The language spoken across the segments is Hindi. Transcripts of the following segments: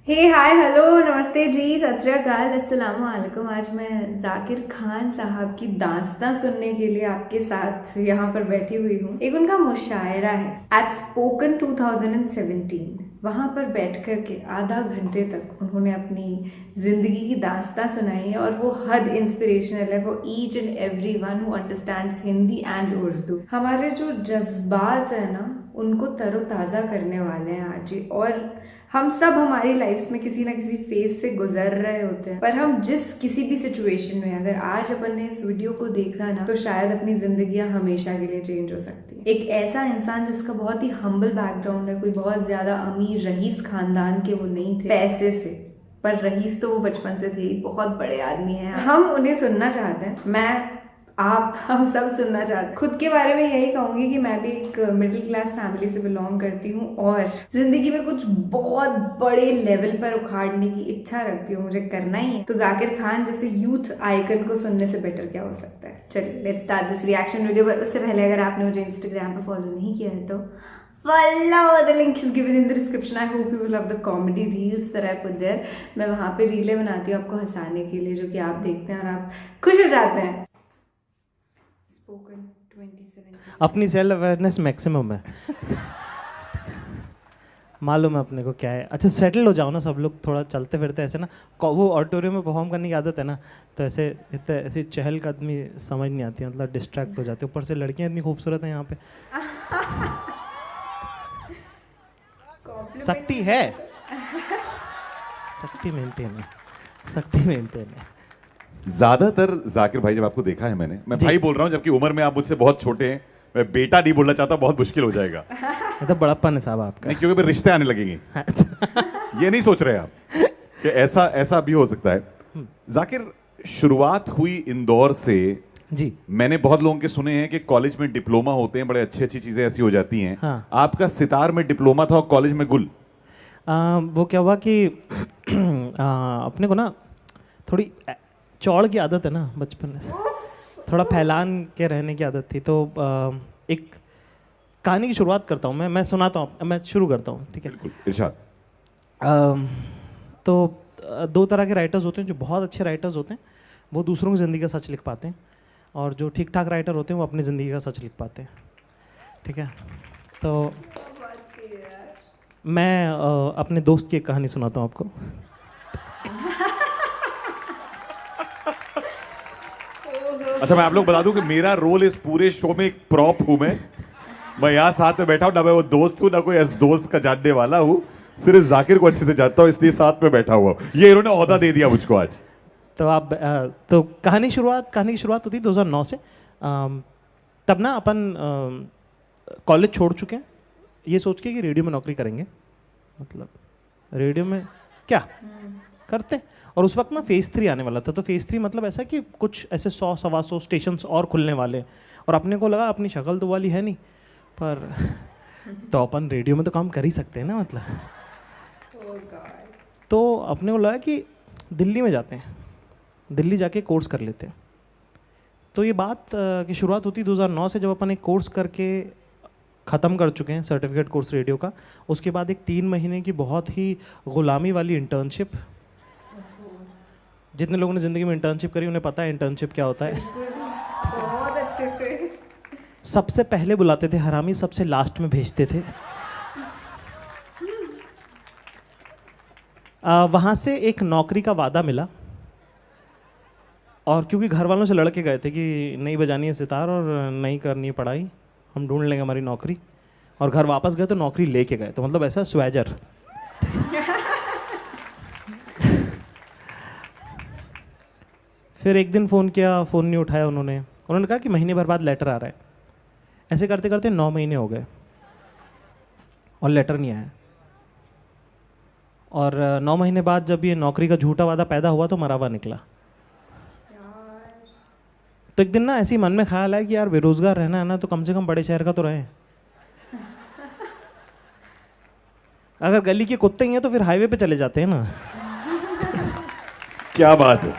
हे हाय हेलो नमस्ते जी, सत श्री अकाल, अस्सलाम वालेकुम। आज मैं जाकिर खान साहब की दास्तां सुनने के लिए आपके साथ यहाँ पर बैठी हुई हूँ। एक उनका मुशायरा है एट स्पोकन 2017। वहां पर बैठ कर के आधा घंटे तक उन्होंने अपनी जिंदगी की दास्तां सुनाई है और वो हद इंस्पिरेशनल है for each and every one who understands Hindi and Urdu. हमारे जो जज्बात है ना, उनको तरोताज़ा करने वाले हैं आज ही। और हम सब हमारी लाइफ में किसी ना किसी फेज से गुजर रहे होते हैं, पर हम जिस किसी भी सिचुएशन में अगर आज अपन ने इस वीडियो को देखा ना, तो शायद अपनी जिंदगियां हमेशा के लिए चेंज हो सकती है। एक ऐसा इंसान जिसका बहुत ही हम्बल बैकग्राउंड है, कोई बहुत ज्यादा अमीर रईस खानदान के वो नहीं थे पैसे से, पर रईस तो वो बचपन से थे, बहुत बड़े आदमी हैं। हम उन्हें सुनना चाहते हैं, मैं आप हम सब सुनना चाहते हैं। खुद के बारे में यही कहूंगी कि मैं भी एक मिडिल क्लास फैमिली से बिलोंग करती हूँ और जिंदगी में कुछ बहुत बड़े लेवल पर उखाड़ने की इच्छा रखती हूँ, मुझे करना ही है। तो जाकिर खान जैसे यूथ आइकन को सुनने से बेटर क्या हो सकता है। चलिए let's start this reaction video. पर उससे पहले अगर आपने मुझे इंस्टाग्राम पर फॉलो नहीं किया है तो follow, the link is given in the description. I hope you will love the comedy reels that I put there. मैं वहाँ पे रीलें बनाती हूँ आपको हंसाने के लिए, जो कि आप देखते हैं और आप खुश हो जाते हैं। स्पोकन 27 अपनी सेल्फ अवेयरनेस मैक्सिमम है। मालूम है अपने को क्या है। अच्छा सेटल हो जाओ ना सब लोग, थोड़ा चलते फिरते ऐसे ना। वो ऑडिटोरियम में परफॉर्म करने की आदत है ना, तो ऐसे इतने ऐसी चहल कदमी समझ नहीं आती, मतलब डिस्ट्रैक्ट हो जाते। ऊपर से लड़कियां इतनी खूबसूरत हैं यहाँ पे। शक्ति है, शक्ति मेंटेन है, शक्ति मेंटेन है। ज्यादातर जाकिर भाई जब आपको देखा है मैं भाई बोल रहा हूँ, जबकि उम्र में आप मुझसे बहुत छोटे हैं। मैं बेटा नहीं बोलना चाहता, बहुत मुश्किल हो जाएगा। मतलब बड़प्पन है साहब आपका। नहीं, क्योंकि फिर रिश्ते आने लगेंगे। ये नहीं सोच रहे आप कि ऐसा भी हो सकता है। जाकिर, शुरुआत हुई इंदौर से जी। मैंने बहुत लोगों के सुने हैं कि कॉलेज में डिप्लोमा होते हैं, बड़े अच्छी चीजें ऐसी हो जाती हैं। हाँ। आपका सितार में डिप्लोमा था और कॉलेज में गुल। वो क्या हुआ कि अपने को ना थोड़ी चौड़ की आदत है ना, बचपन से थोड़ा फैलान के रहने की आदत थी। तो एक कहानी की शुरुआत करता हूँ, मैं सुनाता हूँ, मैं शुरू करता हूँ, ठीक है। बिल्कुल, इरशाद। तो दो तरह के राइटर्स होते हैं। जो बहुत अच्छे राइटर्स होते हैं वो दूसरों की ज़िंदगी का सच लिख पाते हैं, और जो ठीक ठाक राइटर होते हैं वो अपनी ज़िंदगी का सच लिख पाते हैं, ठीक है। तो मैं अपने दोस्त की एक कहानी सुनाता हूँ आपको। अच्छा, मैं आप लोग बता दूं कि मेरा रोल इस पूरे शो में एक प्रॉप हूं। मैं यहाँ साथ में बैठा हूँ, ना मैं वो दोस्त हूँ ना कोई दोस्त का जानने वाला हूँ। सिर्फ जाकिर को अच्छे से जानता हूँ, इसलिए साथ में बैठा हुआ। ये इन्होंने ओहदा दे दिया मुझको आज। तो आप तो कहानी की शुरुआत होती 2009 से। तब ना अपन कॉलेज छोड़ चुके हैं, ये सोच के कि रेडियो में नौकरी करेंगे। मतलब रेडियो में क्या करते हैं। और उस वक्त ना फेज़ 3 आने वाला था। तो फेज़ 3 मतलब ऐसा कि कुछ ऐसे 100-125 स्टेशंस और खुलने वाले हैं। और अपने को लगा अपनी शक्ल तो वाली है नहीं, पर तो अपन रेडियो में तो काम कर ही सकते हैं ना, मतलब। तो अपने को लगा कि दिल्ली में जाते हैं, दिल्ली जाके कोर्स कर लेते हैं। तो ये बात की शुरुआत होती 2009 से, जब अपन एक कोर्स करके ख़त्म कर चुके हैं, सर्टिफिकेट कोर्स रेडियो का। उसके बाद एक 3 महीने की बहुत ही ग़ुलामी वाली इंटर्नशिप। जितने लोगों ने ज़िंदगी में इंटर्नशिप करी उन्हें पता है इंटर्नशिप क्या होता है। बहुत अच्छे से। सबसे पहले बुलाते थे हरामी, सबसे लास्ट में भेजते थे। वहाँ से एक नौकरी का वादा मिला, और क्योंकि घर वालों से लड़के गए थे कि नहीं बजानी है सितार और नहीं करनी है पढ़ाई, हम ढूंढ लेंगे हमारी नौकरी। और घर वापस गए तो नौकरी लेके गए, तो मतलब ऐसा स्वैजर। फिर एक दिन फ़ोन किया, फ़ोन नहीं उठाया उन्होंने कहा कि महीने भर बाद लेटर आ रहा है। ऐसे करते करते 9 महीने हो गए और लेटर नहीं आया। और 9 महीने बाद जब ये नौकरी का झूठा वादा पैदा हुआ तो मरावा निकला। तो एक दिन ना ऐसे ही मन में ख्याल आया कि यार बेरोजगार रहना है ना, तो कम से कम बड़े शहर का तो रहें। अगर गली के कुत्ते ही हैं तो फिर हाईवे पे चले जाते हैं ना। क्या बात है,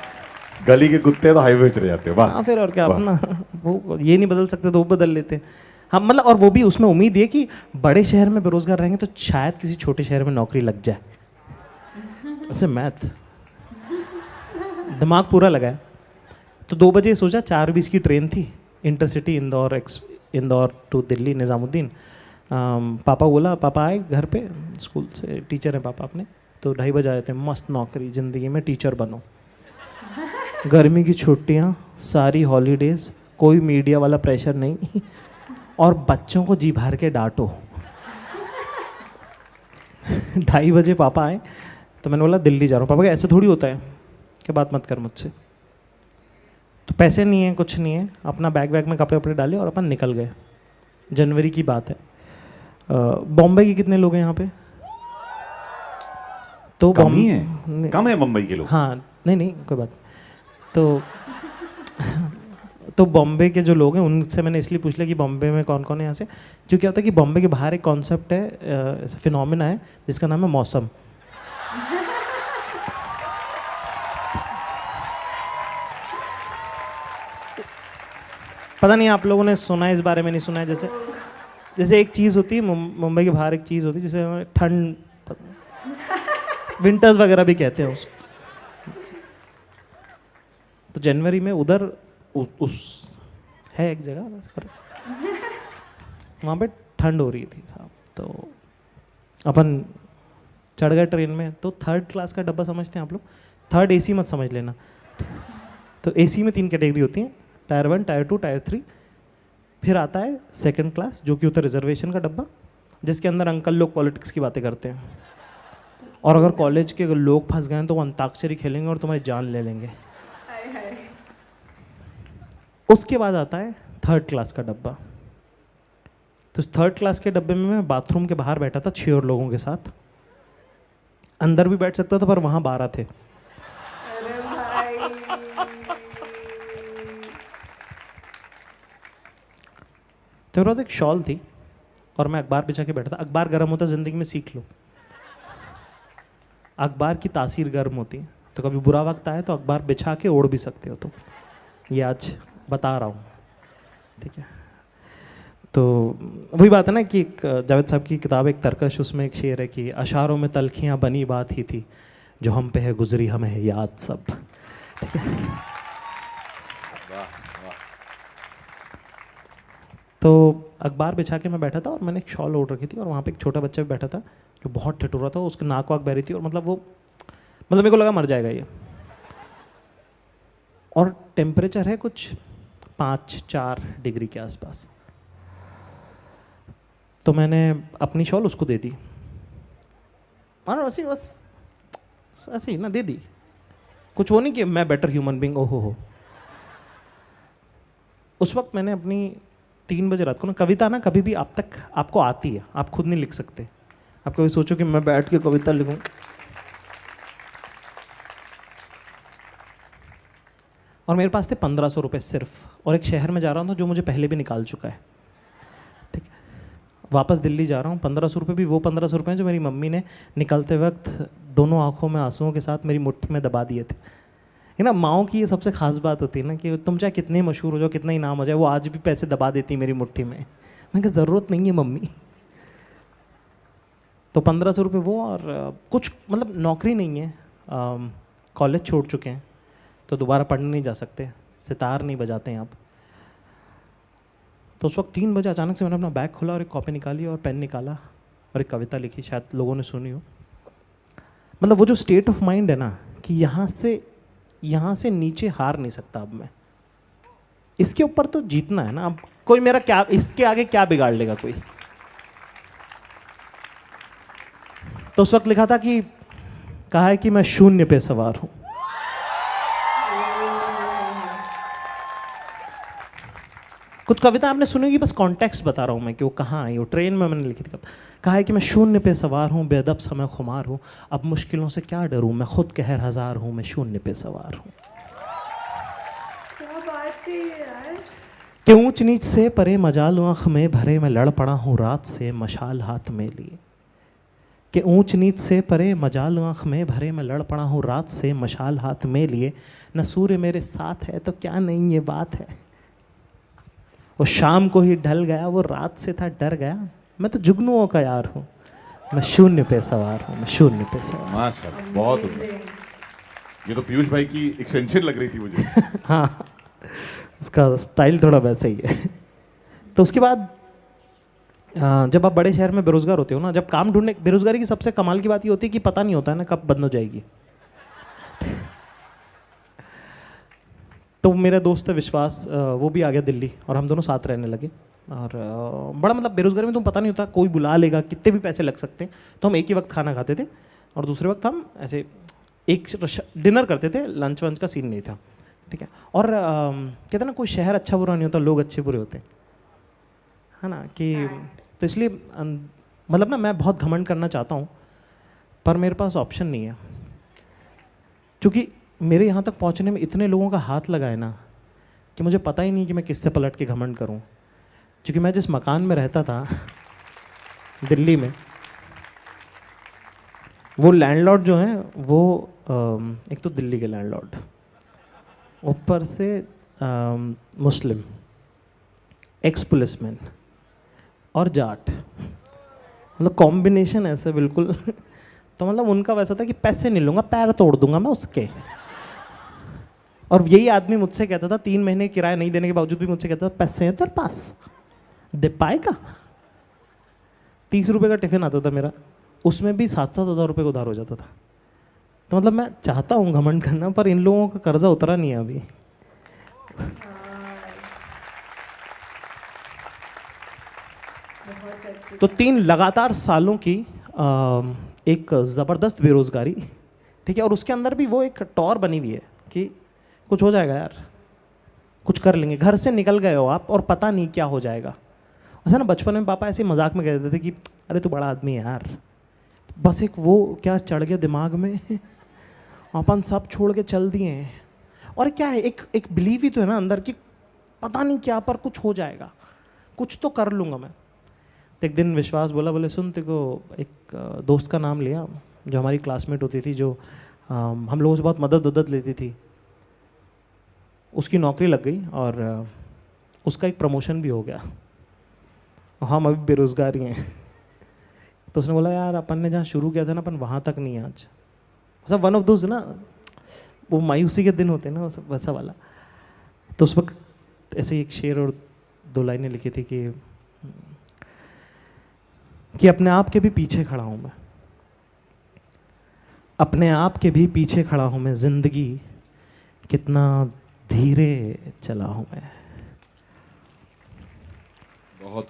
गली के कुत्ते तो हाईवे चले जाते हैं। वाह। हाँ, फिर और क्या, अपना वो ये नहीं बदल सकते तो वो बदल लेते हैं हम। मतलब और वो भी उसमें उम्मीद है कि बड़े शहर में बेरोजगार रहेंगे तो शायद किसी छोटे शहर में नौकरी लग जाए। ऐसे मैथ दिमाग पूरा लगाया। तो 2 बजे सोचा, 4:20 की ट्रेन थी, इंटरसिटी इंदौर टू दिल्ली निज़ामुद्दीन। पापा बोला, पापा आए घर पे स्कूल से, टीचर हैं पापा अपने, तो 2:30 बजे आए थे, मस्त नौकरी ज़िंदगी में, टीचर बनो, गर्मी की छुट्टियाँ, सारी हॉलीडेज़, कोई मीडिया वाला प्रेशर नहीं और बच्चों को जी भर के डांटो। 2:30 बजे पापा आए तो मैंने बोला दिल्ली जा रहा हूँ। पापा कहे ऐसे थोड़ी होता है, कि बात मत कर मुझसे। तो पैसे नहीं है, कुछ नहीं है, अपना बैग में कपड़े वपड़े डाले और अपन निकल गए। जनवरी की बात है। बॉम्बे के कितने लोग हैं यहाँ पे? तो कम ही है, कम है मुंबई के लोग। हाँ, नहीं कोई बात। तो बॉम्बे के जो लोग हैं उनसे मैंने इसलिए पूछ लिया कि बॉम्बे में कौन कौन है यहाँ से, क्योंकि क्या होता है कि बॉम्बे के बाहर एक कॉन्सेप्ट है, फिनोमिना है जिसका नाम है मौसम। पता नहीं आप लोगों ने सुना है इस बारे में, नहीं सुना है? जैसे एक चीज़ होती है मुंबई के बाहर, एक चीज़ होती है जिसे ठंड, विंटर्स वगैरह भी कहते हैं उसको। तो जनवरी में उधर उस है एक जगह, वहाँ पे ठंड हो रही थी साहब। तो अपन चढ़ गए ट्रेन में। तो 3rd क्लास का डब्बा समझते हैं आप लोग? 3rd AC मत समझ लेना। तो AC में 3 कैटेगरी होती हैं, टायर 1, टायर 2, टायर 3। फिर आता है 2nd क्लास, जो कि होता है रिजर्वेशन का डब्बा, जिसके अंदर अंकल लोग पॉलिटिक्स की बातें करते हैं, और अगर कॉलेज के लोग फंस गए हैं तो वो अंताक्षरी खेलेंगे और तुम्हारी जान ले लेंगे। उसके बाद आता है 3rd क्लास का डब्बा। तो 3rd क्लास के डब्बे में मैं बाथरूम के बाहर बैठा था 6 और लोगों के साथ। अंदर भी बैठ सकता था पर वहाँ 12 थे। अरे भाई। तो मेरे पास एक शॉल थी और मैं अखबार बिछा के बैठा था। अखबार गर्म होता, ज़िंदगी में सीख लो, अखबार की तासीर गर्म होती है। तो कभी बुरा वक्त आए तो अखबार बिछा के ओढ़ भी सकते हो। तो ये आज बता रहा हूँ, ठीक है? तो वही बात है ना कि जावेद साहब की किताब एक तरकश, उसमें एक शेर है कि अशारों में तलखियाँ बनी बात ही थी, जो हम पे है गुजरी हमें है याद सब, ठीक है? तो अखबार बिछा के मैं बैठा था और मैंने एक शॉल ओढ़ रखी थी, और वहाँ पे एक छोटा बच्चा भी बैठा था जो बहुत ठिठुरा था, उसकी नाक वाक बह रही थी, और मतलब मेरे को लगा मर जाएगा ये। और टेम्परेचर है कुछ 5-4 डिग्री के आसपास। तो मैंने अपनी शॉल उसको दे दी, और बस ऐसे ही ना दे दी, कुछ वो नहीं कि मैं बेटर ह्यूमन बीइंग, ओहो हो। उस वक्त मैंने अपनी 3 बजे रात को ना, कविता ना कभी भी आप तक आपको आती है, आप खुद नहीं लिख सकते। आप कभी सोचो कि मैं बैठ के कविता लिखूं, और मेरे पास थे 1500 रुपये सिर्फ, और एक शहर में जा रहा हूँ जो मुझे पहले भी निकाल चुका है, ठीक है? वापस दिल्ली जा रहा हूँ। 1500 रुपये भी वो 1500 रुपये हैं जो मेरी मम्मी ने निकलते वक्त दोनों आंखों में आंसुओं के साथ मेरी मुट्ठी में दबा दिए थे। है ना, माओ की ये सबसे खास बात होती है ना कि तुम चाहे कितने मशहूर हो जाओ, कितना ही नाम हो जाए, वो आज भी पैसे दबा देती मेरी मुट्ठी में। मैं कहा ज़रूरत नहीं है मम्मी। तो 1500 रुपये वो, और कुछ मतलब नौकरी नहीं है, कॉलेज छोड़ चुके हैं तो दोबारा पढ़ने नहीं जा सकते, सितार नहीं बजाते हैं आप। तो उस वक्त 3 बजे अचानक से मैंने अपना बैग खोला और एक कॉपी निकाली और पेन निकाला और एक कविता लिखी, शायद लोगों ने सुनी हो। मतलब वो जो स्टेट ऑफ माइंड है ना कि यहाँ से नीचे हार नहीं सकता अब मैं, इसके ऊपर तो जीतना है ना। अब कोई मेरा क्या, इसके आगे क्या बिगाड़ लेगा कोई? तो उस वक्त लिखा था कि कहा है कि मैं शून्य पे सवार हूं। कुछ कविता आपने सुनी होगी, बस कॉन्टेक्स्ट बता रहा हूं मैं कि वो कहाँ आई। वो ट्रेन में मैंने लिखी थी कविता। कहा है कि मैं शून्य पे सवार हूँ, बेअदब समय खुमार हूँ, अब मुश्किलों से क्या डरूं, मैं खुद कहर हजार हूँ, मैं शून्य पे सवार हूँ। क्या बात है यार। कि ऊंच नीच से परे मजाल आँख में भरे, मैं लड़ पड़ा हूँ रात से मशाल हाथ में लिए। कि ऊंच नीच से परे मजाल आँख में भरे, मैं लड़ पड़ा हूँ रात से मशाल हाथ में लिए। न सूर्य मेरे साथ है तो क्या नहीं ये बात है, वो शाम को ही ढल गया, वो रात से था डर गया, मैं तो जुगनुओं का यार हूँ, मैं शून्य पे सवार हूँ, मैं शून्य पे सवार। माशाल्लाह, बहुत उम्दा। ये तो पीयूष भाई की एक्सटेंशन लग रही थी मुझे। हाँ, उसका स्टाइल थोड़ा वैसा ही है। तो उसके बाद जब आप बड़े शहर में बेरोजगार होते हो ना, जब काम ढूंढने, बेरोजगारी की सबसे कमाल की बात ये होती है कि पता नहीं होता है ना कब बंद हो जाएगी। तो मेरा दोस्त है विश्वास, वो भी आ गया दिल्ली और हम दोनों साथ रहने लगे। और बड़ा मतलब बेरोजगारी में तुम पता नहीं होता, कोई बुला लेगा, कितने भी पैसे लग सकते हैं। तो हम एक ही वक्त खाना खाते थे और दूसरे वक्त हम ऐसे एक डिनर करते थे, लंच वंच का सीन नहीं था, ठीक है। और कहते हैं ना, कोई शहर अच्छा बुरा नहीं होता, लोग अच्छे बुरे होते हैं, है ना। कि तो इसलिए मतलब ना, मैं बहुत घमंड करना चाहता हूँ पर मेरे पास ऑप्शन नहीं है, क्योंकि मेरे यहाँ तक पहुँचने में इतने लोगों का हाथ लगा है ना कि मुझे पता ही नहीं कि मैं किससे पलट के घमंड करूँ। क्योंकि मैं जिस मकान में रहता था दिल्ली में, वो लैंडलॉर्ड जो हैं वो एक तो दिल्ली के लैंडलॉर्ड, ऊपर से मुस्लिम, एक्स पुलिसमैन और जाट, मतलब कॉम्बिनेशन ऐसे बिल्कुल। तो मतलब उनका वैसा था कि पैसे नहीं लूँगा, पैर तोड़ दूंगा मैं उसके। और यही आदमी मुझसे कहता था, 3 महीने किराया नहीं देने के बावजूद भी मुझसे कहता था, पैसे हैं तेरे पास, दे पाएगा। 30 रुपये का टिफ़िन आता था मेरा, उसमें भी 7-7 हज़ार रुपये का उधार हो जाता था। तो मतलब मैं चाहता हूँ घमंड करना, पर इन लोगों का कर्जा उतरा नहीं है अभी। तो 3 लगातार सालों की एक ज़बरदस्त बेरोज़गारी, ठीक है। और उसके अंदर भी वो एक टौर बनी हुई है कि कुछ हो जाएगा यार, कुछ कर लेंगे। घर से निकल गए हो आप और पता नहीं क्या हो जाएगा। ऐसा ना, बचपन में पापा ऐसे मजाक में कह देते थे कि अरे तू बड़ा आदमी है यार, बस एक वो क्या चढ़ गया दिमाग में, अपन सब छोड़ के चल दिए हैं। और क्या है, एक बिलीव ही तो है ना अंदर कि पता नहीं क्या, पर कुछ हो जाएगा, कुछ तो कर लूँगा मैं। तो एक दिन विश्वास बोला, बोले सुन, तेरे को एक दोस्त का नाम लिया जो हमारी क्लासमेट होती थी, जो हम लोगों से बहुत मदद लेती थी। उसकी नौकरी लग गई और उसका एक प्रमोशन भी हो गया। हम अभी बेरोज़गार ही हैं। तो उसने बोला यार, अपन ने जहाँ शुरू किया था ना, अपन वहाँ तक नहीं है आज। मतलब वन ऑफ दोज ना, वो मायूसी के दिन होते हैं ना, वैसा वाला। तो उस वक्त ऐसे ही एक शेर और 2 लाइनें लिखी थी कि अपने आप के भी पीछे खड़ा हूँ मैं, अपने आप के भी पीछे खड़ा हूँ मैं, ज़िंदगी कितना धीरे चला हूँ मैं। बहुत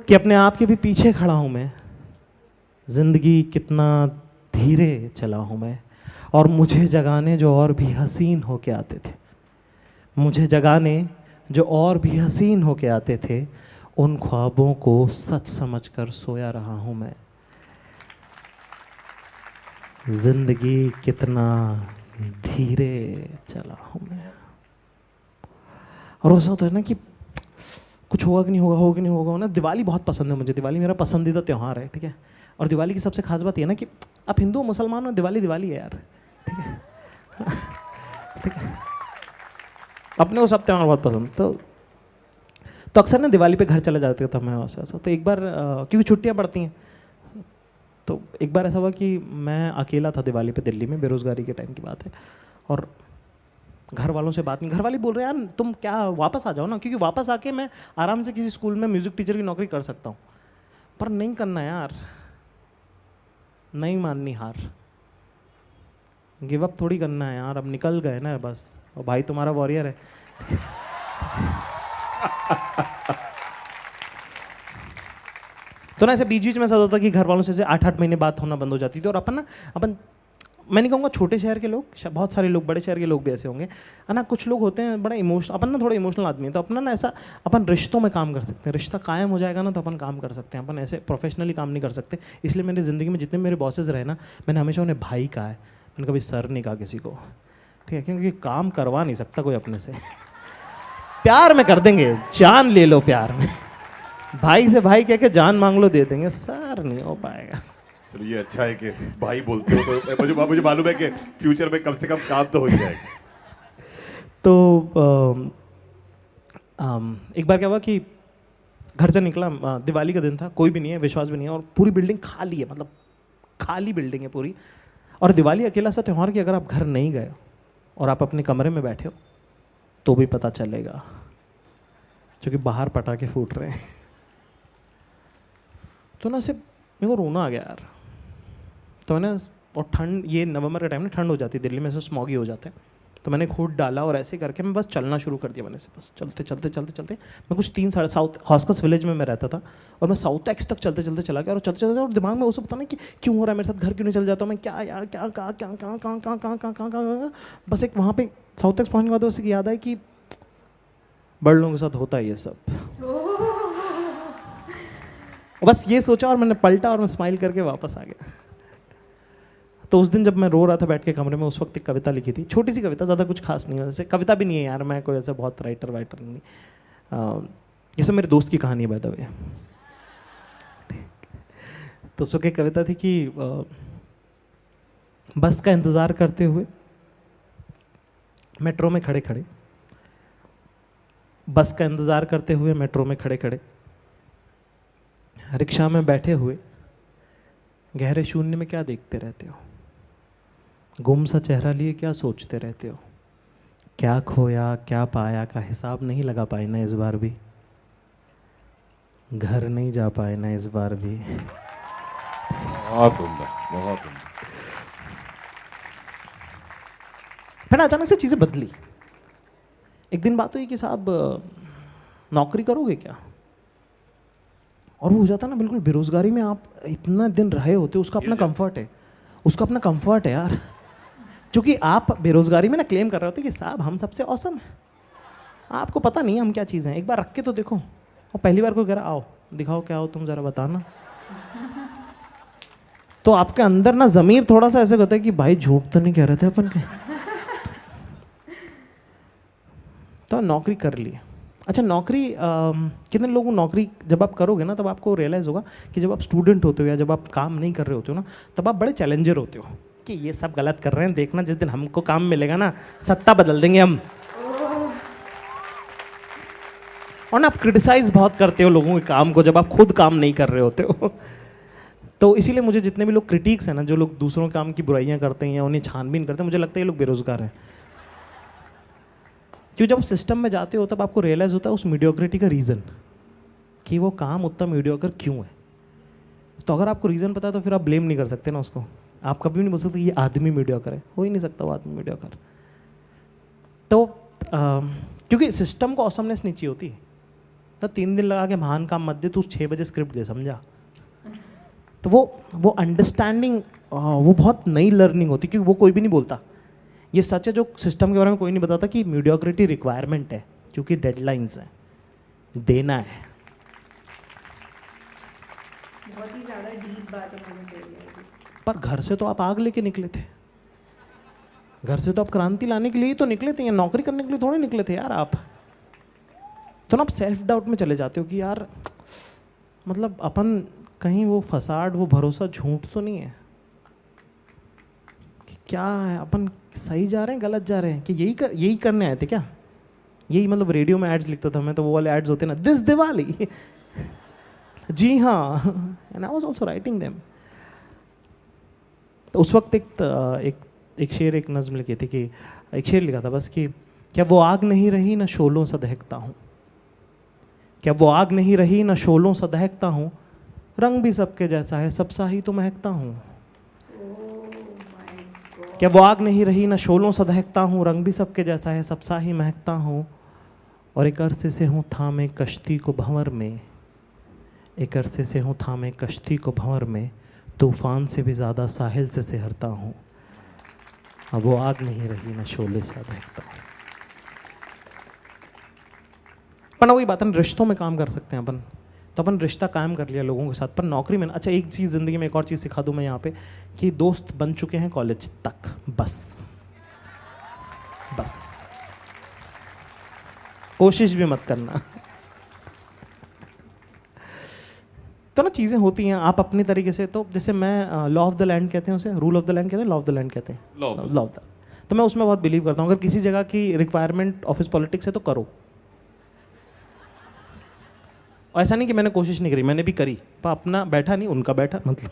कि अपने आप के भी पीछे खड़ा हूँ मैं, ज़िंदगी कितना धीरे चला हूँ मैं। और मुझे जगाने जो और भी हसीन होके आते थे, मुझे जगाने जो और भी हसीन होके आते थे, उन ख्वाबों को सच समझकर सोया रहा हूँ मैं। ज़िंदगी कितना धीरे चला हूँ मैं। और ऐसा होता है ना कि कुछ होगा कि नहीं होगा, होगा कि नहीं होगा ना। दिवाली बहुत पसंद है मुझे, दिवाली मेरा पसंदीदा त्यौहार है, ठीक है। और दिवाली की सबसे खास बात यह ना कि आप हिंदू हो मुसलमान हो, दिवाली दिवाली है यार, ठीक है। ठीक है, अपने को सब त्यौहार बहुत पसंद। तो अक्सर ना दिवाली पे घर चले जाते था मैं ऐसा। तो एक बार क्योंकि छुट्टियां पड़ती हैं, तो एक बार ऐसा हुआ कि मैं अकेला था दिवाली पे दिल्ली में, बेरोज़गारी के टाइम की बात है। और घर वालों से बात नहीं, घर वाले बोल रहे हैं यार तुम क्या वापस आ जाओ ना, क्योंकि वापस आके मैं आराम से किसी स्कूल में म्यूज़िक टीचर की नौकरी कर सकता हूँ। पर नहीं करना यार, नहीं माननी हार, गिव अप थोड़ी करना है यार। अब निकल गए ना बस, और भाई तुम्हारा वॉरियर है। तो ना ऐसे बीच बीच में ऐसा होता कि घर वालों से 8-8 महीने बात होना बंद हो जाती थी। और अपन मैं नहीं कहूँगा छोटे शहर के लोग, बहुत सारे लोग बड़े शहर के लोग भी ऐसे होंगे, है ना। कुछ लोग होते हैं बड़ा इमोशनल, अपन ना थोड़ा इमोशनल आदमी है, तो अपना ना ऐसा अपन रिश्तों में काम कर सकते हैं। रिश्ता कायम हो जाएगा ना तो अपन काम कर सकते हैं, अपन ऐसे प्रोफेशनली काम नहीं कर सकते। इसलिए मेरी ज़िंदगी में जितने मेरे बॉसेज रहे ना, मैंने हमेशा उन्हें भाई कहा है, मैंने कभी सर नहीं कहा किसी को, ठीक है। क्योंकि काम करवा नहीं सकता कोई अपने से। प्यार में कर देंगे, जान ले लो प्यार में, भाई से भाई कह के जान मांग लो, दे देंगे, सर नहीं हो पाएगा। चलो ये अच्छा है कि भाई बोलते हो, तो मुझे मालूम है कि फ्यूचर में कम से कम काम तो हो ही जाएगा। तो एक बार क्या हुआ कि घर से निकला, दिवाली का दिन था, कोई भी नहीं है, विश्वास भी नहीं है, और पूरी बिल्डिंग खाली है, मतलब खाली बिल्डिंग है पूरी। और दिवाली अकेला सा त्यौहार कि अगर आप घर नहीं गए और आप अपने कमरे में बैठे हो तो भी पता चलेगा, क्योंकि बाहर पटाखे फूट रहे हैं। तो ना सिर्फ मेरे को रोना आ गया यार। तो मैंने, और ठंड, ये नवंबर का टाइम में ठंड हो जाती है दिल्ली में, से स्मॉगी हो जाते हैं, तो मैंने हुड डाला और ऐसे करके मैं बस चलना शुरू कर दिया। मैंने से बस चलते चलते चलते चलते मैं कुछ 3 साढ़े साउथ हॉस्कस विलेज में मैं रहता था, और मैं साउथ एक्स तक चलते चलते चला गया, और चलते चलते, और दिमाग में वो सब पता नहीं कि क्यों हो रहा है मेरे साथ, घर क्यों नहीं चल जाता हूँ मैं, क्या यार, क्या कहाँ कहाँ कहाँ कहाँ कहाँ कहाँ कहाँ कहाँ कहाँ, बस एक वहाँ पे साउथ एक्स पहुँचने के बाद बस याद है कि बड़े लोगों के साथ होता है ये सब। बस ये सोचा और मैंने पलटा और मैं स्माइल करके वापस आ गया। तो उस दिन जब मैं रो रहा था बैठ के कमरे में, उस वक्त एक कविता लिखी थी, छोटी सी कविता, ज़्यादा कुछ खास नहीं है, जैसे कविता भी नहीं है यार, मैं कोई ऐसा बहुत राइटर नहीं, ये सब मेरे दोस्त की कहानी है बाय द वे। तो उसकी कविता थी कि बस का इंतज़ार करते हुए, मेट्रो में खड़े खड़े, बस का इंतज़ार करते हुए मेट्रो में खड़े खड़े, रिक्शा में बैठे हुए गहरे शून्य में क्या देखते रहते हो, गुम सा चेहरा लिए क्या सोचते रहते हो, क्या खोया क्या पाया का हिसाब नहीं लगा पाए ना इस बार भी, घर नहीं जा पाए ना इस बार भी। बहुत उम्दा, बहुत उम्दा। फिर ना अचानक से चीज़ें बदली। एक दिन बात हुई कि साहब नौकरी करोगे क्या, और वो हो जाता ना बिल्कुल बेरोजगारी में, आप इतना दिन रहे होते हो, उसका अपना कंफर्ट है, उसका अपना कंफर्ट है यार। क्योंकि आप बेरोजगारी में ना क्लेम कर रहे होते कि साहब हम सबसे औसम है, आपको पता नहीं है हम क्या चीज़ें हैं, एक बार रख के तो देखो। और पहली बार कोई कह रहा आओ दिखाओ क्या हो तुम, ज़रा बताना, तो आपके अंदर ना ज़मीर थोड़ा सा ऐसे होता है कि भाई झूठ तो नहीं कह रहे थे अपन के। तो नौकरी कर ली। अच्छा, नौकरी कितने लोगों को नौकरी जब आप करोगे ना तब आपको रियलाइज़ होगा कि जब आप स्टूडेंट होते हो या जब आप काम नहीं कर रहे होते हो ना, तब आप बड़े चैलेंजर होते हो कि ये सब गलत कर रहे हैं, देखना जिस दिन हमको काम मिलेगा ना सत्ता बदल देंगे हम। और ना आप क्रिटिसाइज बहुत करते हो लोगों के काम को जब आप खुद काम नहीं कर रहे होते हो। तो इसीलिए मुझे जितने भी लोग क्रिटिक्स हैं ना, जो लोग दूसरों के काम की बुराइयां करते हैं या उन्हें छानबीन करते हैं, मुझे लगता है ये लोग बेरोजगार हैं। क्यों, जब सिस्टम में जाते हो तब आपको रियलाइज़ होता है उस मीडियोक्रिटी का रीज़न, कि वो काम उतना मीडियोकर क्यों है। तो अगर आपको रीज़न पता है तो फिर आप ब्लेम नहीं कर सकते ना उसको, आप कभी भी नहीं बोल सकते ये आदमी मीडियोकर है, हो ही नहीं सकता वो आदमी मीडियोकर। तो क्योंकि सिस्टम को ऑसमनेस नहीं चाहिए होती, तो 3 दिन लगा के महान काम मत दे, तू 6 बजे स्क्रिप्ट दे, समझा। तो वो अंडरस्टैंडिंग वो बहुत नई लर्निंग होती, क्योंकि वो कोई भी नहीं बोलता। ये सच है जो सिस्टम के बारे में कोई नहीं बताता कि मीडियोक्रिटी रिक्वायरमेंट है, क्योंकि डेडलाइंस हैं, देना है। बहुत ही ज़्यादा डीप बात उन्होंने कही है। पर घर से तो आप आग लेके निकले थे, घर से तो आप क्रांति लाने के लिए ही तो निकले थे, या नौकरी करने के लिए थोड़े निकले थे यार आप। तो ना आप सेल्फ डाउट में चले जाते हो कि यार मतलब अपन कहीं वो फसाड, वो भरोसा झूठ तो नहीं है, कि क्या है, अपन सही जा रहे हैं गलत जा रहे हैं, कि यही करने आए थे क्या, यही मतलब रेडियो में एड्स लिखता था मैं, तो वो वाले एड्स होते ना, दिस दिवाली। जी हाँ, and I was also writing them. तो उस वक्त एक शेर, एक नज़्म लिखी थी, कि एक शेर लिखा था बस कि क्या वो आग नहीं रही ना शोलों सा दहकता हूँ, क्या वो आग नहीं रही ना शोलों सा दहकता हूँ, रंग भी सबके जैसा है सब सा ही तो महकता हूँ। क्या वो आग नहीं रही ना शोलों सा दहकता हूँ, रंग भी सबके जैसा है सब सा ही महकता हूँ, और एक अरसे से हूँ थामे कश्ती को भंवर में, एक अरसे से हूँ थामे कश्ती को भंवर में, तूफान से भी ज़्यादा साहिल से सिहरता हूँ, अब वो आग नहीं रही ना शोले सा दहकता हूँ। पर ना वही बात है, रिश्तों में काम कर सकते हैं अपन, तो अपन रिश्ता कायम कर लिया लोगों के साथ, पर नौकरी में अच्छा एक चीज़ ज़िंदगी में, एक और चीज़ सिखा दूँ मैं यहाँ पे, कि दोस्त बन चुके हैं कॉलेज तक, बस कोशिश भी मत करना। तो ना चीज़ें होती हैं आप अपनी तरीके से, तो जैसे मैं लॉ ऑफ द लैंड कहते हैं उसे, रूल ऑफ द लैंड कहते हैं, लॉ ऑफ द लैंड कहते हैं, लॉ ऑफ द, तो मैं उसमें बहुत बिलीव करता हूँ। अगर किसी जगह की रिक्वायरमेंट ऑफिस पॉलिटिक्स है तो करो, और ऐसा नहीं कि मैंने कोशिश नहीं करी, मैंने भी करी, पर अपना बैठा नहीं, उनका बैठा, मतलब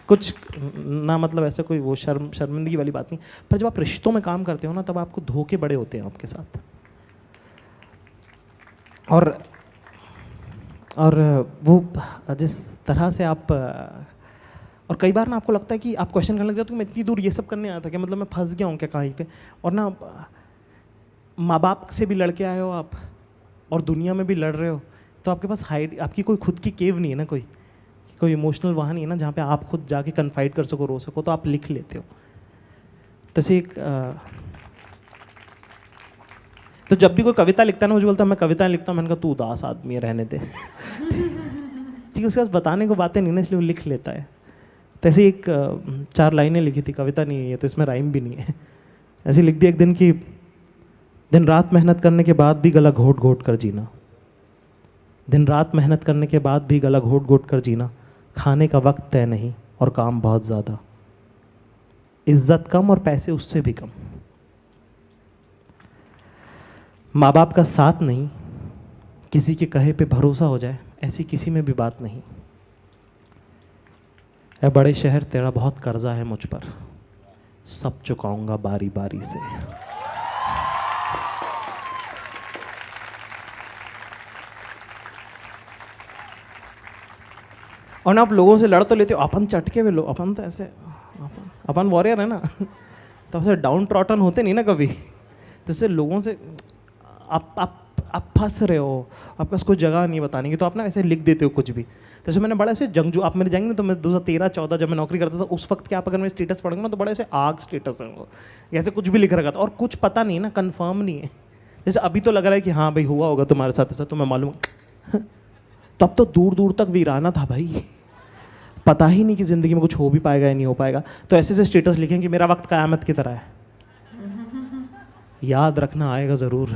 कुछ ना, मतलब ऐसा कोई वो शर्मिंदगी वाली बात नहीं। पर जब आप रिश्तों में काम करते हो ना, तब आपको धोखे बड़े होते हैं आपके साथ। और वो जिस तरह से आप, और कई बार ना आपको लगता है कि आप क्वेश्चन करने लग जाते हो कि मैं इतनी दूर ये सब करने आया था, कि मतलब मैं फंस गया हूँ क्या कहीं पे। और ना माँ बाप से भी लड़ के आए हो आप, और दुनिया में भी लड़ रहे हो, तो आपके पास हाइड, आपकी कोई खुद की केव नहीं है ना, कोई इमोशनल वहाँ नहीं है ना जहाँ पे आप खुद जाके कन्फाइड कर सको, रो सको, तो आप लिख लेते हो। तो जब भी कोई कविता लिखता है ना, मुझे बोलता है मैं कविताएं लिखता हूँ, मैंने कहा तू उदास आदमी है, रहने दे। ठीक है, उसके पास बताने को बातें नहीं ना, इसलिए वो लिख लेता है। तो ऐसे एक 4 लाइनें लिखी थी, कविता नहीं है ये, तो इसमें राइम भी नहीं है। ऐसे लिख दिया एक दिन कि दिन रात मेहनत करने के बाद भी गला घोट घोट कर जीना, दिन रात मेहनत करने के बाद भी गला घोट घोट कर जीना, खाने का वक्त तय नहीं और काम बहुत ज़्यादा, इज्जत कम और पैसे उससे भी कम, माँ बाप का साथ नहीं, किसी के कहे पे भरोसा हो जाए, ऐसी किसी में भी बात नहीं, ऐ बड़े शहर तेरा बहुत कर्जा है मुझ पर, सब चुकाऊंगा बारी बारी से। और ना आप लोगों से लड़ तो लेते हो, अपन चटके हुए लोग, अपन तो ऐसे, अपन वॉरियर है ना, तो ऐसे डाउन ट्रॉटन होते नहीं ना कभी, तो इससे लोगों से आप फंस रहे हो, आपके पास कोई जगह नहीं बताने की, तो आप ना ऐसे लिख देते हो कुछ भी। तो ऐसे मैंने बड़ा ऐसे जंगजू, आप मेरे जाएंगे तो मैं 2013-14 जब मैं नौकरी करता था, उस वक्त के आप अगर मैं स्टेटस पढ़ूंगा ना, तो बड़ा ऐसे आग स्टेटस है वो, ऐसे कुछ भी लिख रखा था, और कुछ पता नहीं ना, कंफर्म नहीं है। जैसे अभी तो लग रहा है कि हाँ भाई हुआ होगा तुम्हारे साथ ऐसा, तुम्हें मालूम। तो अब तो दूर दूर तक वीराना था भाई, पता ही नहीं कि ज़िंदगी में कुछ हो भी पाएगा या नहीं हो पाएगा। तो ऐसे से स्टेटस लिखें कि मेरा वक्त क़यामत की तरह है, याद रखना आएगा ज़रूर।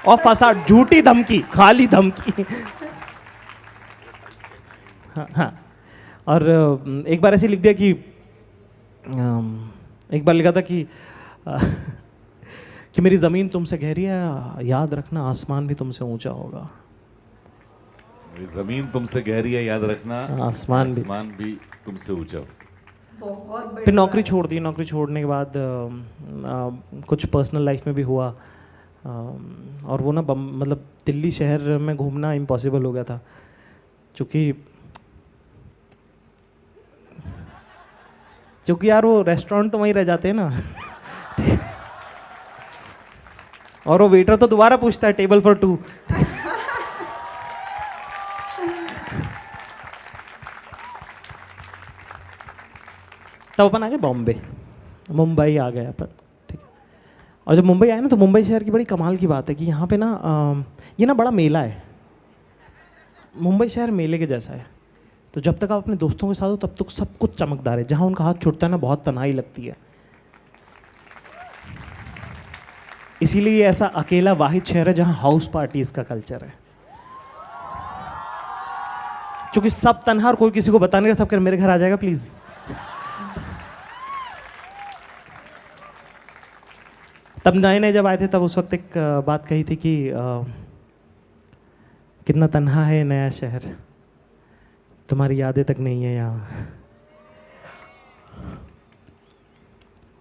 और फंसा, झूठी धमकी, खाली धमकी। हाँ। और एक बार ऐसे लिख दिया कि एक बार लिखा था कि मेरी ज़मीन तुमसे गहरी है, याद रखना आसमान भी तुमसे ऊंचा होगा। मेरी ज़मीन तुमसे गहरी है, याद रखना आसमान भी तुमसे ऊंचा होगा। बहुत फिर नौकरी छोड़ दी, नौकरी छोड़ने के बाद कुछ पर्सनल लाइफ में भी हुआ, और वो ना मतलब दिल्ली शहर में घूमना इम्पॉसिबल हो गया था, क्योंकि यार वो रेस्टोरेंट तो वहीं रह जाते हैं ना। और वो वेटर तो दोबारा पूछता है टेबल फॉर 2। तब अपन आ गए बॉम्बे, मुंबई आ गए अपन, ठीक है। और जब मुंबई आए ना, तो मुंबई शहर की बड़ी कमाल की बात है कि यहाँ पे ना ये ना बड़ा मेला है, मुंबई शहर मेले के जैसा है। तो जब तक आप अपने दोस्तों के साथ हो तब तक सब कुछ चमकदार है, जहाँ उनका हाथ छूटता है ना बहुत तन्हाई लगती है। इसीलिए ये ऐसा अकेला वाहिद शहर है जहाँ हाउस पार्टीज का कल्चर है, क्योंकि सब तन्हा और कोई किसी को बता नहीं रहा, सब कर मेरे घर आ जाएगा प्लीज। तब नए नए जब आए थे, तब उस वक्त एक बात कही थी कि कितना तन्हा है नया शहर, तुम्हारी यादें तक नहीं है यहाँ।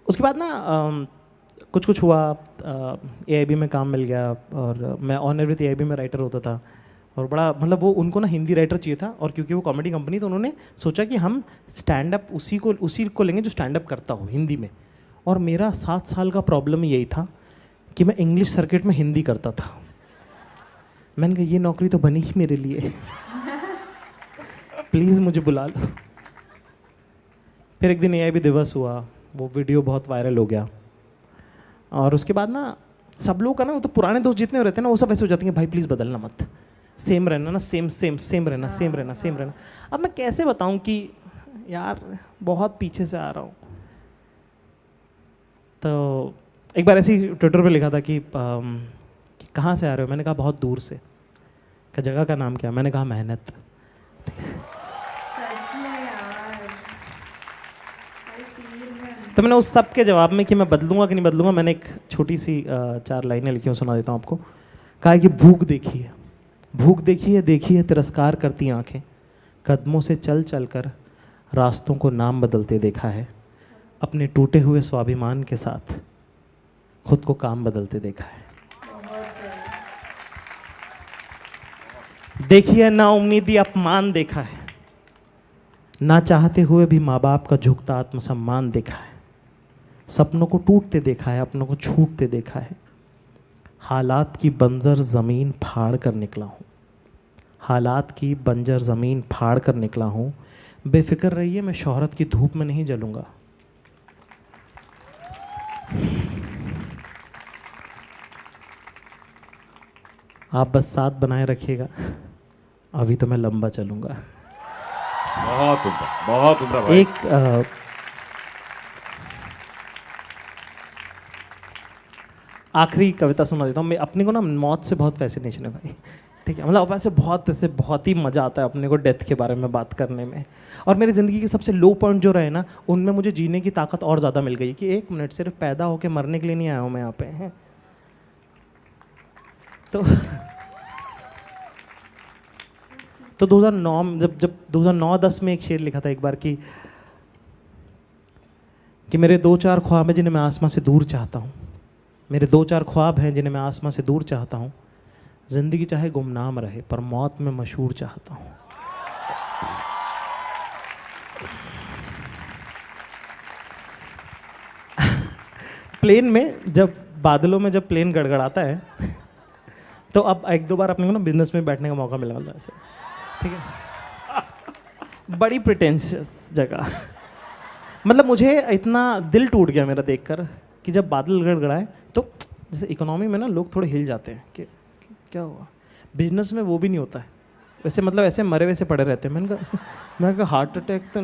उसके बाद ना कुछ हुआ, AIB में काम मिल गया, और मैं ऑनर विद AIB में राइटर होता था, और बड़ा मतलब वो उनको ना हिंदी राइटर चाहिए था, और क्योंकि वो कॉमेडी कंपनी, तो उन्होंने सोचा कि हम स्टैंड अप उसी को लेंगे जो स्टैंड अप करता हो हिंदी में। और मेरा 7 साल का प्रॉब्लम यही था कि मैं इंग्लिश सर्किट में हिंदी करता था। मैंने कहा ये नौकरी तो बनी ही मेरे लिए, प्लीज़ मुझे बुला लो। फिर एक दिन AIB दिवस हुआ, वो वीडियो बहुत वायरल हो गया, और उसके बाद ना सब लोग का ना, वो तो पुराने दोस्त जितने रहते हैं ना, वो सब ऐसे हो जाते हैं भाई प्लीज़ बदलना मत, सेम रहना ना, सेम रहना। अब मैं कैसे बताऊं कि यार बहुत पीछे से आ रहा हूँ। तो एक बार ऐसे ही ट्विटर पे लिखा था कि कहाँ से आ रहे हो, मैंने कहा बहुत दूर से, क्या जगह का नाम क्या, मैंने कहा मेहनत। सच में यार, I feel him. तो मैंने उस सब के जवाब में कि मैं बदलूंगा कि नहीं बदलूंगा, मैंने एक छोटी सी 4 लाइनें लिखी हूँ, सुना देता हूँ आपको। कहा कि भूख देखी है तिरस्कार करती आंखें, कदमों से चल चल कर रास्तों को नाम बदलते देखा है, अपने टूटे हुए स्वाभिमान के साथ खुद को काम बदलते देखा है। देखी है ना उम्मीदी अपमान देखा है, ना चाहते हुए भी माँ बाप का झुकता आत्मसम्मान देखा है, सपनों को टूटते देखा है, अपनों को छूटते देखा है, हालात की बंजर ज़मीन फाड़ कर निकला हूँ, हालात की बंजर ज़मीन फाड़ कर निकला हूँ, बेफिक्र रहिए मैं शोहरत की धूप में नहीं जलूँगा। आप बस साथ बनाए रखिएगा, अभी तो मैं लंबा चलूँगा। बहुत उम्दा भाई। एक आखिरी कविता सुना देता हूँ। मैं अपने को ना मौत से बहुत फैसिनेशन है भाई, ठीक है, मतलब ऐसे बहुत ही मज़ा आता है अपने को डेथ के बारे में बात करने में। और मेरी ज़िंदगी के सबसे लो पॉइंट जो रहे ना, उनमें मुझे जीने की ताकत और ज़्यादा मिल गई कि 1 मिनट सिर्फ पैदा होकर मरने के लिए नहीं आया हूँ मैं यहाँ पे, हैं। तो 2009 जब 2009-10 में एक शेर लिखा था एक बार कि मेरे 2-4 ख्वाब हैं जिन्हें मैं आसमां से दूर चाहता हूँ, मेरे 2-4 ख्वाब हैं जिन्हें मैं आसमां से दूर चाहता हूँ, ज़िंदगी चाहे गुमनाम रहे पर मौत में मशहूर चाहता हूँ। प्लेन में जब बादलों में जब प्लेन गड़गड़ाता है तो अब 1-2 बार अपने को ना बिजनेस में बैठने का मौका मिला मतलब ऐसे, ठीक है, बड़ी प्रिटेंशियस जगह। मतलब मुझे इतना दिल टूट गया मेरा देखकर कि जब बादल गड़गड़ाए तो जैसे इकोनॉमी में ना लोग थोड़े हिल जाते हैं कि क्या हुआ, बिजनेस में वो भी नहीं होता है वैसे, मतलब ऐसे मरे वैसे पड़े रहते हैं। मैंने कहा हार्ट अटैक तो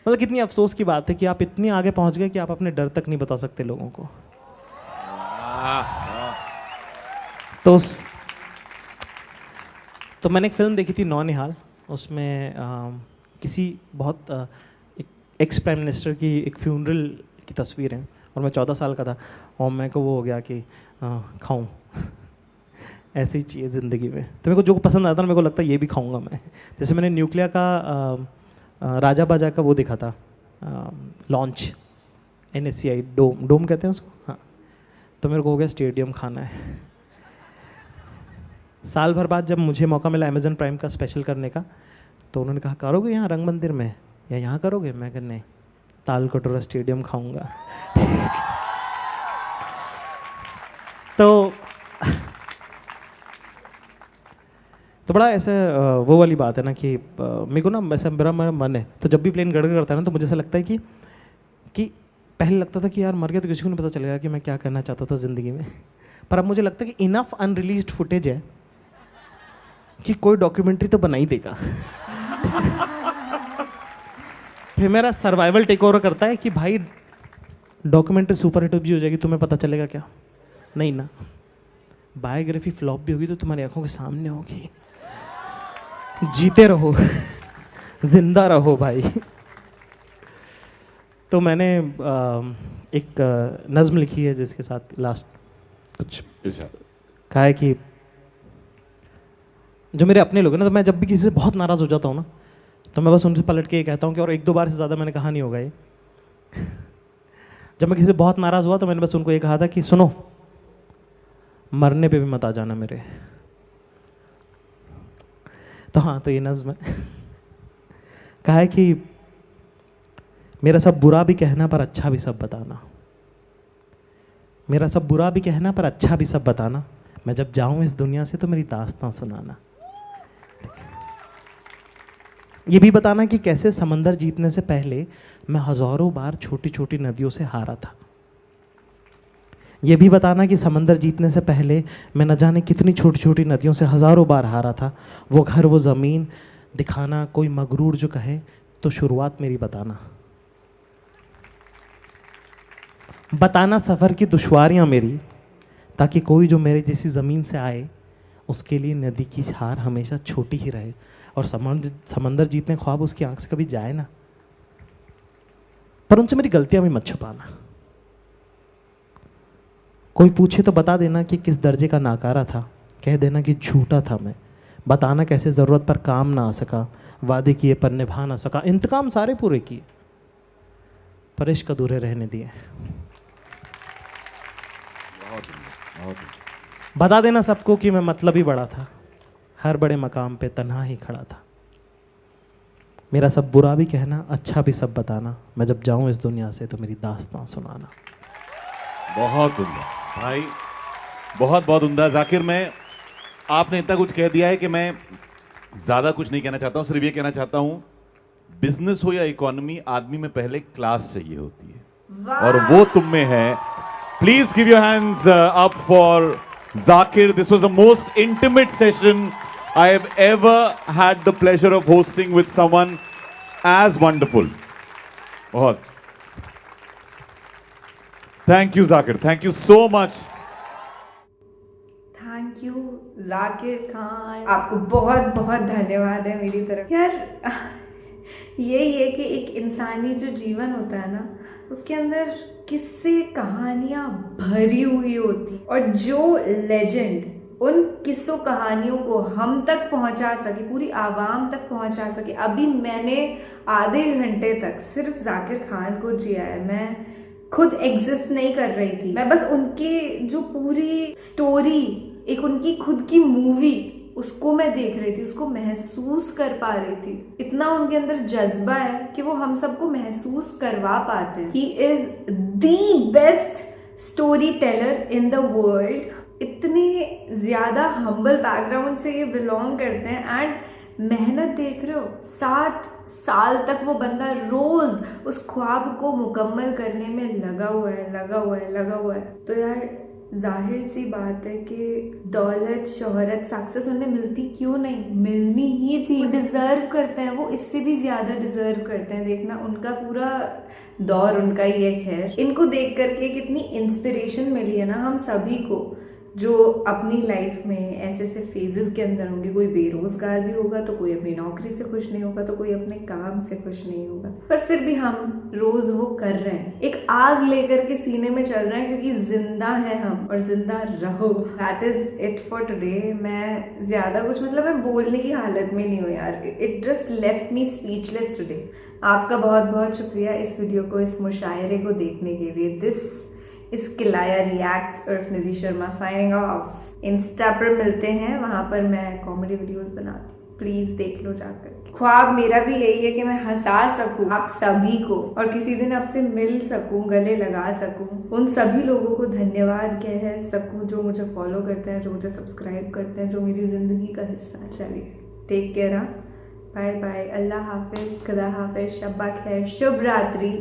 मतलब कितनी अफसोस की बात है कि आप इतनी आगे पहुंच गए कि आप अपने डर तक नहीं बता सकते लोगों को। तो मैंने एक फिल्म देखी थी नौनिहाल, उसमें किसी बहुत एक एक्स प्राइम मिनिस्टर की एक फ्यूनरल की तस्वीर है और मैं 14 साल का था और मेरे को वो हो गया कि खाऊं ऐसी चाहिए ज़िंदगी में। तो मेरे को जो पसंद आता है मेरे को लगता है ये भी खाऊंगा मैं। जैसे मैंने न्यूक्लिया का राजा बाजा का वो देखा था लॉन्च, NSCI डोम कहते हैं उसको, हाँ, तो मेरे को हो गया स्टेडियम खाना है। साल भर बाद जब मुझे मौका मिला अमेज़न प्राइम का स्पेशल करने का, तो उन्होंने कहा करोगे यहाँ रंग मंदिर में या यहाँ करोगे? मैं कहा नहीं, ताल कटोरा स्टेडियम खाऊंगा। तो बड़ा ऐसे वो वाली बात है ना कि मेरे को ना वैसे मेरा मन है, तो जब भी प्लेन गड़गड़ करता है ना तो मुझे ऐसा लगता है कि पहले लगता था कि यार मर गया तो किसी को नहीं पता चलेगा कि मैं क्या करना चाहता था ज़िंदगी में, पर अब मुझे लगता है कि इनफ अनरिलीज्ड फुटेज है कि कोई डॉक्यूमेंट्री तो बना ही देगा। फिर मेरा सर्वाइवल टेक ओवर करता है कि भाई डॉक्यूमेंट्री सुपर हिट भी हो जाएगी, तुम्हें पता चलेगा क्या? नहीं ना, बायोग्राफी फ्लॉप भी होगी तो तुम्हारी आंखों के सामने होगी। जीते रहो, जिंदा रहो भाई। तो मैंने एक नज़्म लिखी है जिसके साथ लास्ट कुछ कहा है कि जो मेरे अपने लोग हैं ना, तो मैं जब भी किसी से बहुत नाराज़ हो जाता हूँ ना, तो मैं बस उनसे पलट के ये कहता हूँ कि और 1-2 बार से ज़्यादा मैंने कहा नहीं होगा ये। जब मैं किसी से बहुत नाराज़ हुआ तो मैंने बस उनको ये कहा था कि सुनो, मरने पे भी मत आ जाना मेरे। तो हाँ, तो ये नज़्म है। कहा है कि मेरा सब बुरा भी कहना पर अच्छा भी सब बताना, मेरा सब बुरा भी कहना पर अच्छा भी सब बताना, मैं जब जाऊं इस दुनिया से तो मेरी दास्तां सुनाना। ये भी बताना कि कैसे समंदर जीतने से पहले मैं हजारों बार छोटी छोटी नदियों से हारा था। ये भी बताना कि समंदर जीतने से पहले मैं न जाने कितनी छोटी छोटी नदियों से हजारों बार हारा था। वो घर वो ज़मीन दिखाना, कोई मगरूर जो कहे तो शुरुआत मेरी बताना। बताना सफ़र की दुश्वारियाँ मेरी, ताकि कोई जो मेरे जैसी ज़मीन से आए उसके लिए नदी की हार हमेशा छोटी ही रहे और समंदर जीतने ख्वाब उसकी आंख से कभी जाए ना। पर उनसे मेरी गलतियाँ भी मत छुपाना। कोई पूछे तो बता देना कि किस दर्जे का नाकारा था, कह देना कि झूठा था मैं, बताना कैसे ज़रूरत पर काम ना आ सका, वादे किए पर निभा ना सका, इंतकाम सारे पूरे किए पर इश्क अधूरे रहने दिए। बता देना सबको कि मैं मतलब ही बड़ा था, हर बड़े मकाम पे तन्हा ही खड़ा था। मेरा सब बुरा भी कहना, अच्छा भी सब बताना, मैं जब जाऊं इस दुनिया से तो मेरी दास्तां सुनाना। बहुत उम्दा भाई, बहुत बहुत उम्दा। जाकिर, मैं आपने इतना कुछ कह दिया है कि मैं ज़्यादा कुछ नहीं कहना चाहता हूँ, सिर्फ ये कहना चाहता हूँ, बिजनेस हो या इकोनॉमी, आदमी में पहले क्लास चाहिए होती है और वो तुम में है। Please give your hands up for Zakir. This was the most intimate session I have ever had the pleasure of hosting with someone as wonderful. बहुत. Thank you, Zakir. Thank you so much. Thank you Zakir Khan, आपको बहुत बहुत धन्यवाद है मेरी तरफ। यार यही है कि एक इंसानी जो जीवन होता है ना, उसके अंदर किस्से कहानियां भरी हुई होती, और जो लेजेंड उन किस्सों कहानियों को हम तक पहुंचा सके, पूरी आवाम तक पहुंचा सके। अभी मैंने आधे घंटे तक सिर्फ जाकिर खान को जिया है, मैं खुद एग्जिस्ट नहीं कर रही थी, मैं बस उनकी जो पूरी स्टोरी, एक उनकी खुद की मूवी, उसको मैं देख रही थी, उसको महसूस कर पा रही थी। इतना उनके अंदर जज्बा है कि वो हम सबको महसूस करवा पाते हैं। He is the best story teller in the world. इतने ज्यादा हम्बल बैकग्राउंड से ये बिलोंग करते हैं एंड मेहनत देख रहे हो, 7 साल तक वो बंदा रोज उस ख्वाब को मुकम्मल करने में लगा हुआ है। तो यार जाहिर सी बात है कि दौलत, शोहरत, सक्सेस उन्हें मिलती क्यों नहीं, मिलनी ही थी। डिजर्व करते हैं, वो इससे भी ज्यादा डिजर्व करते हैं। देखना उनका पूरा दौर उनका ही है। खैर, इनको देख करके कितनी इंस्पिरेशन मिली है ना हम सभी को, जो अपनी लाइफ में ऐसे ऐसे फेजेस के अंदर होंगे। कोई बेरोजगार भी होगा तो कोई अपनी नौकरी से खुश नहीं होगा, तो कोई अपने काम से खुश नहीं होगा, पर फिर भी हम रोज वो कर रहे हैं, एक आग लेकर के सीने में चल रहे हैं, क्योंकि जिंदा है हम और जिंदा रहो। That is it for today. मैं ज्यादा कुछ मैं बोलने की हालत में नहीं हूँ यार। It just left me speechless today. आपका बहुत बहुत शुक्रिया इस वीडियो को, इस मुशायरे को देखने के लिए। इस किलाया रिएक्ट्स उर्फ निधि शर्मा साइनिंग ऑफ। इंस्टा पर मिलते हैं, वहां पर मैं कॉमेडी वीडियोस बनाती हूँ, प्लीज देख लो जाकर। ख्वाब मेरा भी यही है कि मैं हंसा सकूं आप सभी को, और किसी दिन आपसे मिल सकूं, गले लगा सकूं। उन सभी लोगों को धन्यवाद कह सकूं जो मुझे फॉलो करते हैं, जो मुझे सब्सक्राइब करते हैं, जो मेरी जिंदगी का हिस्सा है। चलिए, टेक केयर, बाय बाय, अल्लाह हाफिज, खुदा हाफिज, शब्बा खैर, शुभ रात्रि।